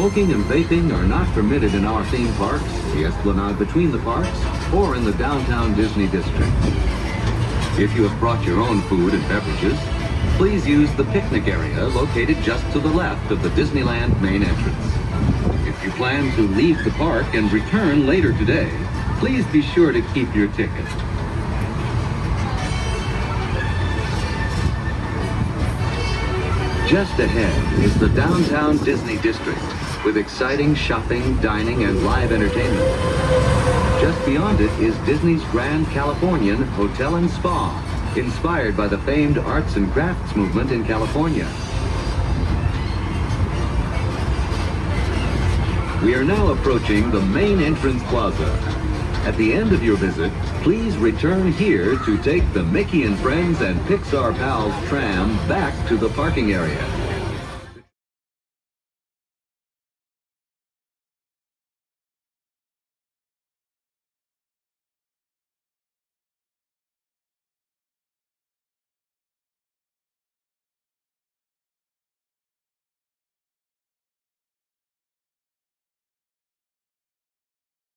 Smoking and vaping are not permitted in our theme parks, the Esplanade between the parks, or in the downtown Disney district. If you have brought your own food and beverages, please use the picnic area located just to the left of the Disneyland main entrance. If you plan to leave the park and return later today, please be sure to keep your ticket. Just ahead is the downtown Disney district with exciting shopping, dining, and live entertainment. Just beyond it is Disney's Grand Californian Hotel and Spa, inspired by the famed arts and crafts movement in California. We are now approaching the main entrance plaza. At the end of your visit, please return here to take the Mickey and Friends and Pixar Pals tram back to the parking area.